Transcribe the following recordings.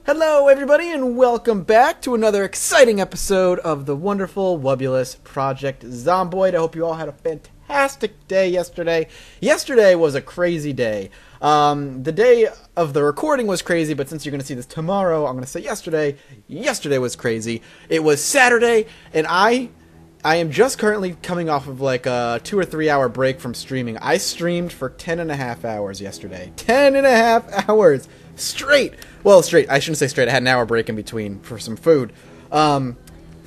Hello everybody and welcome back to another exciting episode of the wonderful, wubulous Project Zomboid. I hope you all had a fantastic day yesterday. Yesterday was a crazy day. The day of the recording was crazy, but since you're going to see this tomorrow, I'm going to say yesterday. Yesterday was crazy. It was Saturday, and I am just currently coming off of like a 2 or 3 hour break from streaming. I streamed for 10.5 hours yesterday. 10.5 hours! Straight! Well, straight. I shouldn't say straight. I had an hour break in between for some food.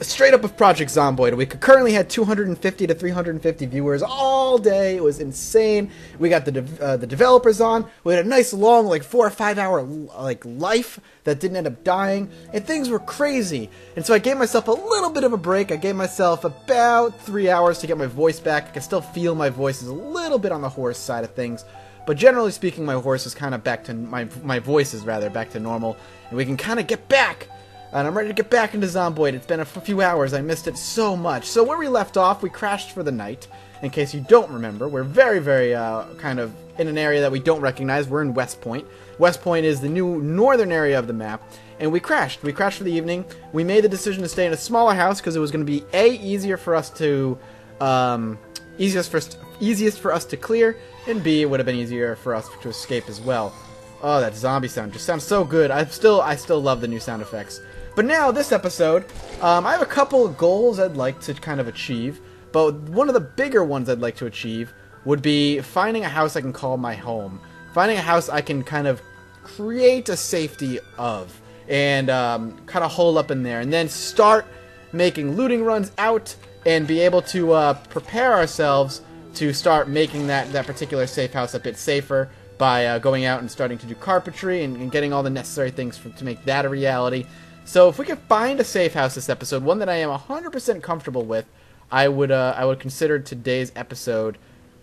Straight up of Project Zomboid. We currently had 250 to 350 viewers all day. It was insane. We got the developers on. We had a nice long, like 4 or 5 hour life that didn't end up dying, and things were crazy. And so I gave myself a little bit of a break. I gave myself about 3 hours to get my voice back. I can still feel my voice is a little bit on the hoarse side of things. But generally speaking, my horse is kind of back to my voice is rather back to normal, and we can kind of get back. And I'm ready to get back into Zomboid. It's been a few hours. I missed it so much. So where we left off, we crashed for the night. In case you don't remember, we're very, very kind of in an area that we don't recognize. We're in West Point. West Point is the new northern area of the map, and we crashed. We crashed for the evening. We made the decision to stay in a smaller house because it was going to be easier for us to easiest for us to clear, and B, it would have been easier for us to escape as well. Oh, that zombie sound just sounds so good. I still love the new sound effects. But now, this episode, I have a couple of goals I'd like to kind of achieve, but one of the bigger ones I'd like to achieve would be finding a house I can call my home. Finding a house I can kind of create a safety of, and kind of hole up in there, and then start making looting runs out, and be able to prepare ourselves to start making that particular safe house a bit safer by going out and starting to do carpentry and getting all the necessary things to make that a reality. So if we could find a safe house this episode, one that I am 100% comfortable with, I would consider today's episode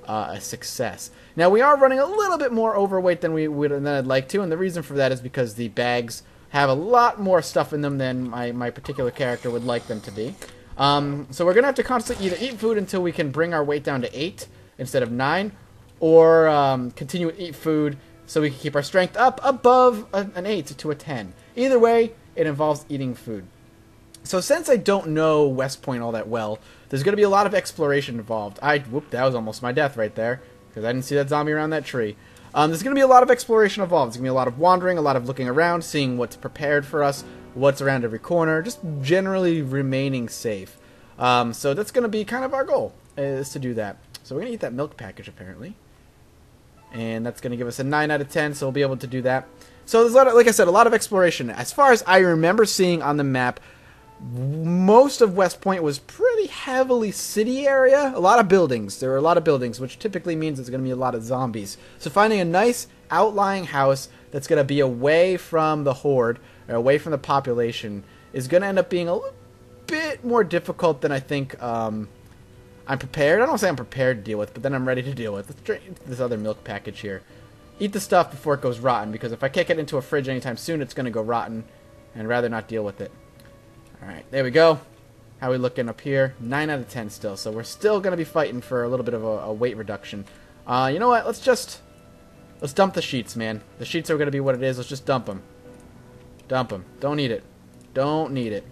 a success. Now we are running a little bit more overweight than I'd like to, and the reason for that is because the bags have a lot more stuff in them than my particular character would like them to be. So we're going to have to constantly either eat food until we can bring our weight down to 8 instead of 9, or continue to eat food so we can keep our strength up above an 8 to a 10. Either way, it involves eating food. So since I don't know West Point all that well, there's going to be a lot of exploration involved. Whoop, that was almost my death right there, because I didn't see that zombie around that tree. There's going to be a lot of exploration involved. There's going to be a lot of wandering, a lot of looking around, seeing what's prepared for us, what's around every corner, just generally remaining safe. So that's going to be kind of our goal, is to do that. So we're going to eat that milk package, apparently. And that's going to give us a 9 out of 10, so we'll be able to do that. So there's, like I said, a lot of exploration. As far as I remember seeing on the map, most of West Point was pretty heavily city area. A lot of buildings. There were a lot of buildings, which typically means there's going to be a lot of zombies. So finding a nice outlying house that's going to be away from the horde, or away from the population, is going to end up being a little bit more difficult than I think I'm prepared. I don't say I'm prepared to deal with, but then I'm ready to deal with. Let's drink this other milk package here. Eat the stuff before it goes rotten, because if I kick it into a fridge anytime soon, it's going to go rotten, and I'd rather not deal with it. Alright, there we go. How are we looking up here? 9 out of 10 still, so we're still going to be fighting for a little bit of a weight reduction. You know what? Let's dump the sheets, man. The sheets are going to be what it is. Let's just dump them. Dump them. Don't need it. Don't need it.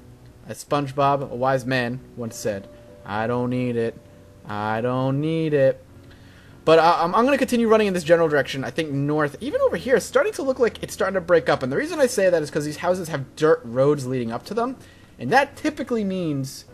As SpongeBob, a wise man, once said, I don't need it. I don't need it. But I'm going to continue running in this general direction. I think north, even over here, it's starting to look like it's starting to break up. And the reason I say that is because these houses have dirt roads leading up to them. And that typically means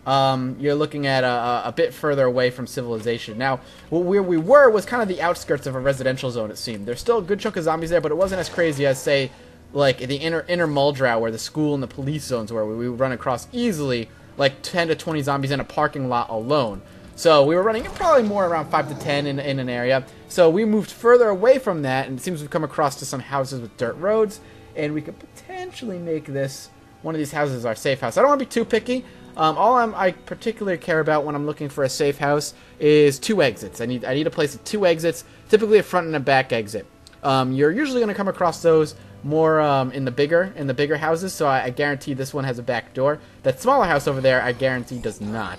you're looking at a bit further away from civilization. Now, where we were was kind of the outskirts of a residential zone, it seemed. There's still a good chunk of zombies there, but it wasn't as crazy as, say, like the inner Muldrow, where the school and the police zones were, where we would run across easily like 10 to 20 zombies in a parking lot alone. So we were running probably more around 5 to 10 in an area. So we moved further away from that, and it seems we've come across to some houses with dirt roads, and we could potentially make this one of these houses our safe house. I don't want to be too picky. All I particularly care about when I'm looking for a safe house is 2 exits. I need a place with 2 exits, typically a front and a back exit. You're usually going to come across those more in the bigger houses, so I guarantee this one has a back door. That smaller house over there, I guarantee does not.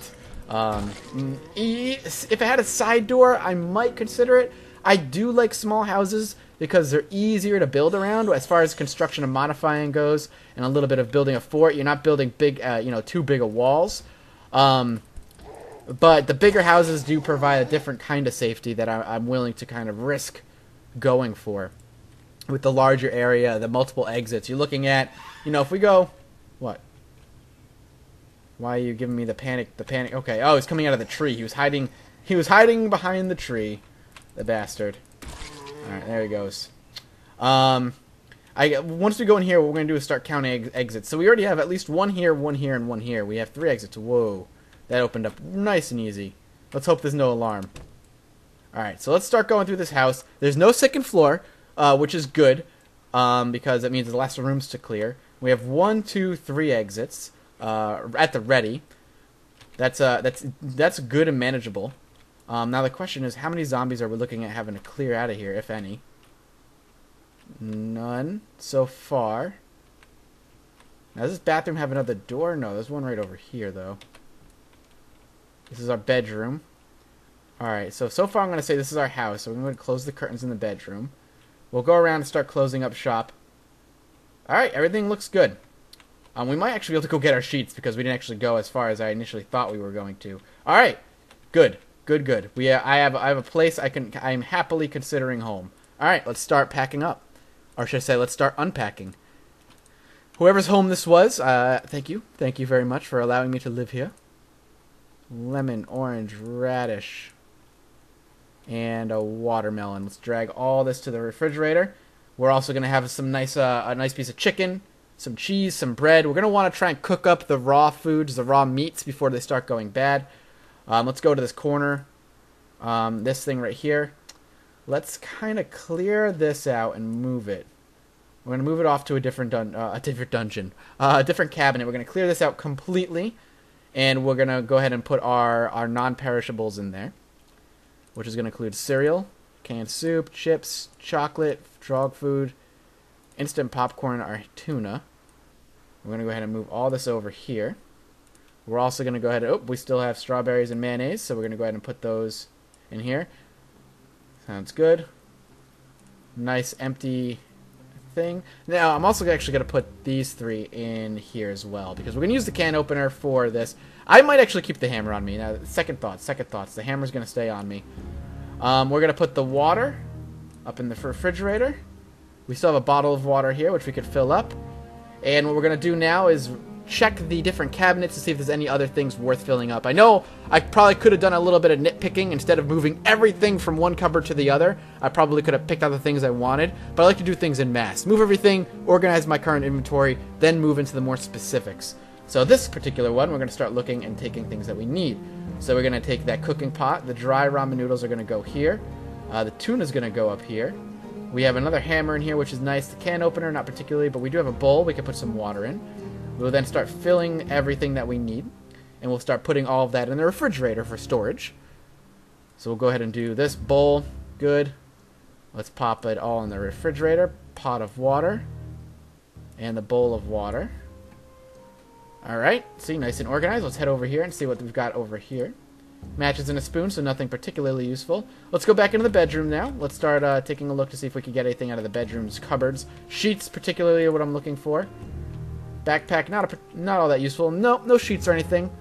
If it had a side door, I might consider it. I do like small houses because they're easier to build around as far as construction and modifying goes, and a little bit of building a fort. You're not building big, too big of walls. But the bigger houses do provide a different kind of safety that I'm willing to kind of risk going for. With the larger area, the multiple exits, you're looking at, if we go, what? Why are you giving me the panic? Okay. Oh, he's coming out of the tree. He was hiding behind the tree. The bastard. All right, there he goes. Once we go in here, what we're going to do is start counting exits. So we already have at least one here, and one here. We have 3 exits. Whoa. That opened up nice and easy. Let's hope there's no alarm. Alright, so let's start going through this house. There's no second floor, which is good, because it means there's less rooms to clear. We have 1, 2, 3 exits at the ready. That's good and manageable. Now the question is, how many zombies are we looking at having to clear out of here, if any? None so far. Now, does this bathroom have another door? No, there's one right over here, though. This is our bedroom. Alright, so far I'm going to say this is our house. So we're going to close the curtains in the bedroom. We'll go around and start closing up shop. Alright, everything looks good. We might actually be able to go get our sheets because we didn't actually go as far as I initially thought we were going to. Alright, good. I have a place I'm happily considering home. Alright, let's start packing up. Or should I say, let's start unpacking. Whoever's home this was, thank you. Thank you very much for allowing me to live here. Lemon, orange, radish, and a watermelon. Let's drag all this to the refrigerator. We're also going to have some nice, a nice piece of chicken, some cheese, some bread. We're going to want to try and cook up the raw foods, the raw meats before they start going bad. Let's go to this corner, this thing right here. Let's kind of clear this out and move it. We're going to move it off to a different dungeon, a different cabinet. We're going to clear this out completely. And we're going to go ahead and put our non-perishables in there, which is going to include cereal, canned soup, chips, chocolate, dog food, instant popcorn, our tuna. We're going to go ahead and move all this over here. We're also going to go ahead and, we still have strawberries and mayonnaise, so we're going to go ahead and put those in here. Sounds good. Nice empty thing. Now, I'm also actually going to put these 3 in here as well, because we're going to use the can opener for this. I might actually keep the hammer on me. Now, second thoughts. The hammer's going to stay on me. We're going to put the water up in the refrigerator. We still have a bottle of water here, which we could fill up. And what we're going to do now is check the different cabinets to see if there's any other things worth filling up. I know I probably could have done a little bit of nitpicking instead of moving everything from one cupboard to the other. I probably could have picked out the things I wanted, but I like to do things in mass. Move everything, organize my current inventory, then move into the more specifics. So this particular one, we're going to start looking and taking things that we need. So we're going to take that cooking pot. The dry ramen noodles are going to go here. The tuna is going to go up here. We have another hammer in here, which is nice. The can opener, not particularly, but we do have a bowl. We can put some water in. We'll then start filling everything that we need, and we'll start putting all of that in the refrigerator for storage. So we'll go ahead and do this bowl. Good. Let's pop it all in the refrigerator. Pot of water, and the bowl of water. Alright, see, nice and organized. Let's head over here and see what we've got over here. Matches and a spoon, so nothing particularly useful. Let's go back into the bedroom now. Let's start taking a look to see if we can get anything out of the bedroom's cupboards. Sheets, particularly, are what I'm looking for. Backpack, not all that useful. No sheets or anything.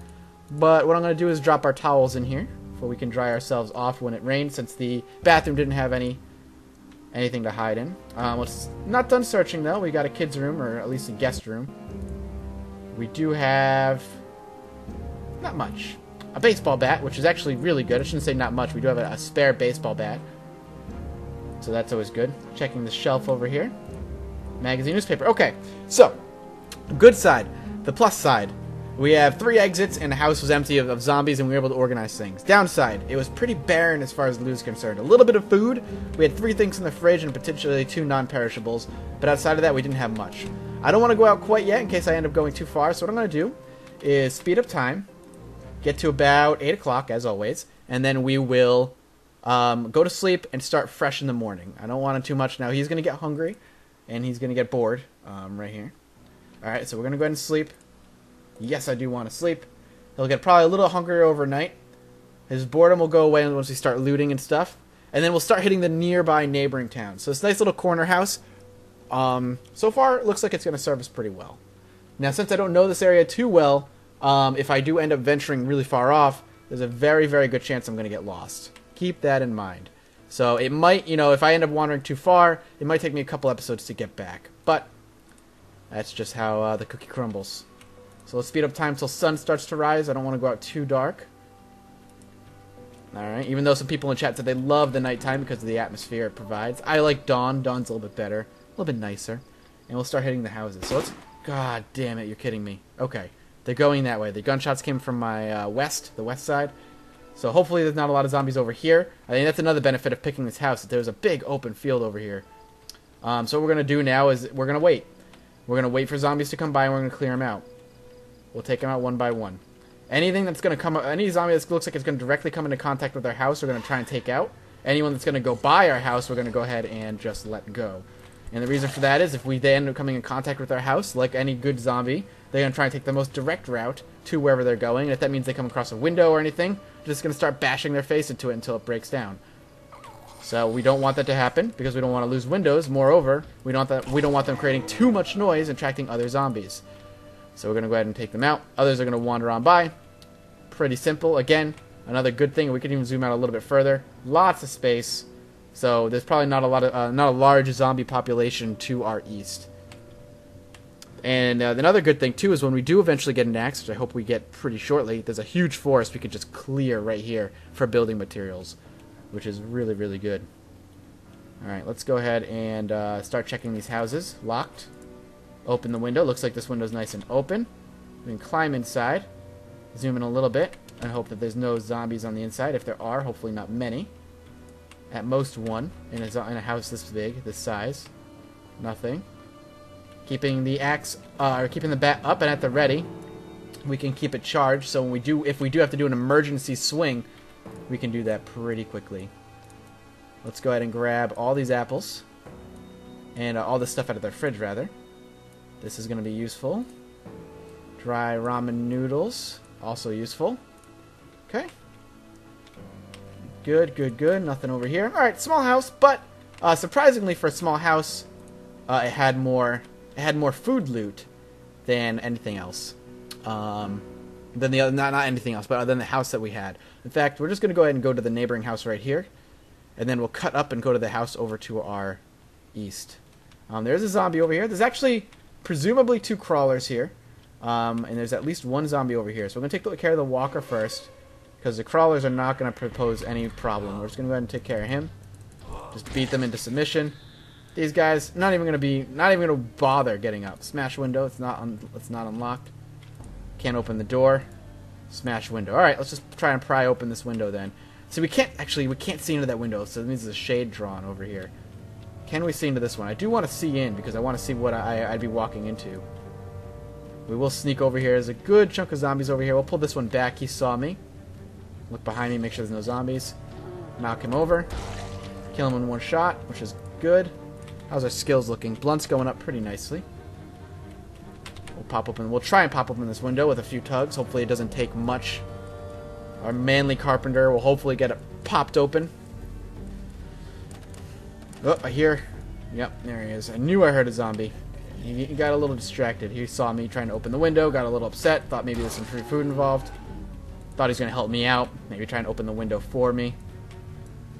But what I'm going to do is drop our towels in here, so we can dry ourselves off when it rains, since the bathroom didn't have anything to hide in. Let's not done searching, though. We got a kid's room, or at least a guest room. We do have not much. A baseball bat, which is actually really good. I shouldn't say not much. We do have a spare baseball bat, so that's always good. Checking the shelf over here. Magazine, newspaper. Okay, so good side, the plus side. We have 3 exits, and the house was empty of zombies, and we were able to organize things. Downside, it was pretty barren as far as loot is concerned. A little bit of food. We had 3 things in the fridge and potentially 2 non-perishables, but outside of that, we didn't have much. I don't want to go out quite yet in case I end up going too far, so what I'm going to do is speed up time, get to about 8 o'clock, as always, and then we will go to sleep and start fresh in the morning. I don't want him too much now. He's going to get hungry, and he's going to get bored right here. Alright, so we're going to go ahead and sleep. Yes, I do want to sleep. He'll get probably a little hungrier overnight. His boredom will go away once we start looting and stuff. and then we'll start hitting the nearby neighboring towns. So this nice little corner house, so far it looks like it's going to serve us pretty well. Now, since I don't know this area too well, if I do end up venturing really far off, there's a very, very good chance I'm going to get lost. Keep that in mind. So it might, if I end up wandering too far, it might take me a couple episodes to get back. But that's just how the cookie crumbles. So let's speed up time until sun starts to rise. I don't want to go out too dark. Alright, even though some people in chat said they love the nighttime because of the atmosphere it provides. I like dawn. Dawn's a little bit better. A little bit nicer. And we'll start hitting the houses. So let's... God damn it, you're kidding me. Okay, they're going that way. The gunshots came from my the west side. So hopefully there's not a lot of zombies over here. I think that's another benefit of picking this house, that there's a big open field over here. So what we're going to do now is we're going to wait. We're going to wait for zombies to come by and we're going to clear them out. We'll take them out one by one. Anything that's going to come, any zombie that looks like it's going to directly come into contact with our house, we're going to try and take out. Anyone that's going to go by our house, we're going to go ahead and just let go. And the reason for that is if they end up coming in contact with our house, like any good zombie, they're going to try and take the most direct route to wherever they're going. And if that means they come across a window or anything, they're just going to start bashing their face into it until it breaks down. So we don't want that to happen because we don't want to lose windows. Moreover, we don't want them creating too much noise, attracting other zombies. So we're going to go ahead and take them out. Others are going to wander on by. Pretty simple. Again, another good thing. We can even zoom out a little bit further. Lots of space. So there's probably not a large zombie population to our east. And another good thing too is when we do eventually get an axe, which I hope we get pretty shortly, there's a huge forest we could just clear right here for building materials, which is really, really good. Alright, let's go ahead and start checking these houses. Locked. Open the window. Looks like this window's nice and open. We can climb inside. Zoom in a little bit and hope that there's no zombies on the inside. If there are, hopefully not many. At most one in a house this big, this size. Nothing. Keeping the axe, or keeping the bat up and at the ready. We can keep it charged, so when if we do have to do an emergency swing, we can do that pretty quickly. Let's go ahead and grab all these apples. And all this stuff out of their fridge, rather. This is going to be useful. Dry ramen noodles, also useful. Okay. Good, good, good. Nothing over here. Alright, small house, but surprisingly for a small house, it had more food loot than anything else. Than the other, not anything else, but than the house that we had. In fact, we're just going to go ahead and go to the neighboring house right here, and then we'll cut up and go to the house over to our east. There's a zombie over here. There's actually presumably 2 crawlers here, and there's at least 1 zombie over here. So we're going to take care of the walker first, because the crawlers are not going to propose any problem. We're just going to go ahead and take care of him. Just beat them into submission. These guys not even going to bother getting up. Smash window. It's not unlocked. Can't open the door. Smash window. All right, let's just try and pry open this window then. So we can't see into that window. So it means there's a shade drawn over here. Can we see into this one? I do want to see in because I want to see what I'd be walking into. We will sneak over here. There's a good chunk of zombies over here. We'll pull this one back. He saw me. Look behind me, make sure there's no zombies. Knock him over. Kill him in 1 shot, which is good. How's our skills looking? Blunt's going up pretty nicely. We'll try and pop open this window with a few tugs. Hopefully it doesn't take much. Our manly carpenter will hopefully get it popped open. Oh, I hear. Yep, there he is. I knew I heard a zombie. He got a little distracted. He saw me trying to open the window, got a little upset, thought maybe there's some free food involved. Thought he was going to help me out, maybe try and open the window for me.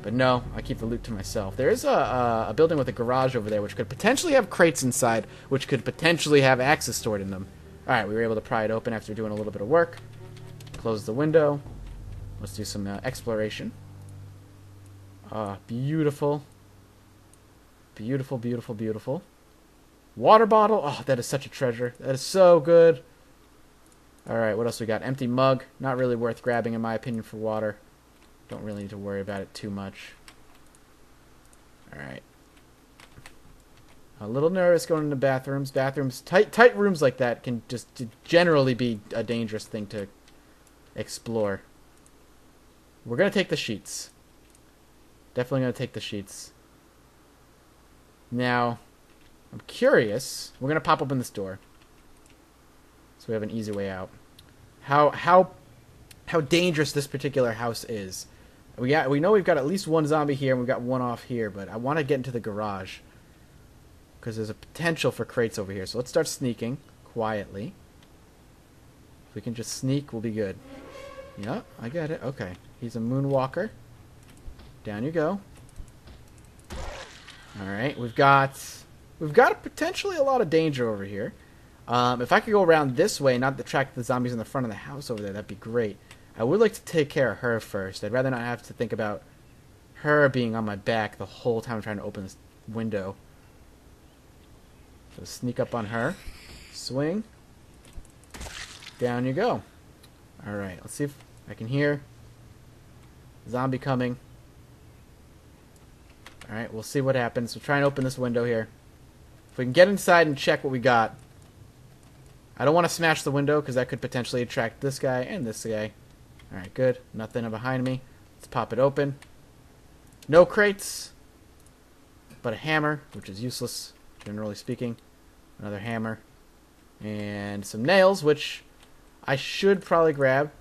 But no, I keep the loot to myself. There is a building with a garage over there, which could potentially have crates inside, which could potentially have axes stored in them. Alright, we were able to pry it open after doing a little bit of work. Close the window. Let's do some exploration. Beautiful. Beautiful, beautiful, beautiful. Water bottle. Oh, that is such a treasure. That is so good. Alright, what else we got? Empty mug. Not really worth grabbing, in my opinion, for water. Don't really need to worry about it too much. Alright. A little nervous going into bathrooms. Tight rooms like that can just generally be a dangerous thing to explore. We're going to take the sheets. Definitely going to take the sheets. Now, I'm curious. We're going to pop open this door, so we have an easy way out. How dangerous this particular house is. We know we've got at least one zombie here, and we've got one off here, but I want to get into the garage. Because there's a potential for crates over here. So let's start sneaking quietly. If we can just sneak, we'll be good. Yeah, I get it. Okay. He's a moonwalker. Down you go. Alright, we've got potentially a lot of danger over here. If I could go around this way, not attract the zombies in the front of the house over there, that'd be great. I would like to take care of her first. I'd rather not have to think about her being on my back the whole time I'm trying to open this window. So sneak up on her. Swing. Down you go. Alright, let's see if I can hear zombie coming. Alright, we'll see what happens. We'll try and open this window here. If we can get inside and check what we got. I don't want to smash the window because that could potentially attract this guy and this guy. Alright, good. Nothing behind me. Let's pop it open. No crates, but a hammer, which is useless, generally speaking. Another hammer. And some nails, which I should probably grab.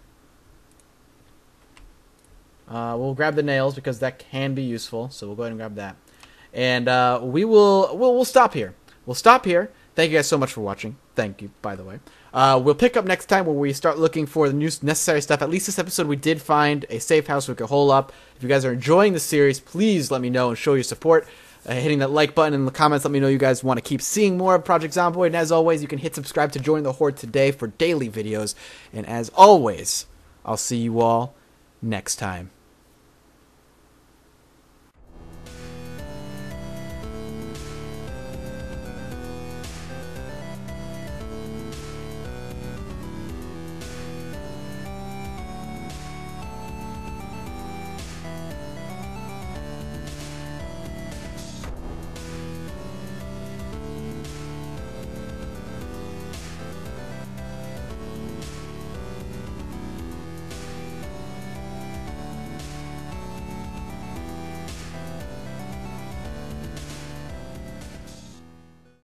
We'll grab the nails because that can be useful, so we'll go ahead and grab that. And we'll stop here. We'll stop here. Thank you guys so much for watching. Thank you, by the way. We'll pick up next time where we start looking for the new necessary stuff. At least this episode we did find a safe house we could hole up. If you guys are enjoying the series, please let me know and show your support. Hitting that like button in the comments, let me know you guys want to keep seeing more of Project Zomboid. And as always, you can hit subscribe to join the Horde today for daily videos. And as always, I'll see you all next time.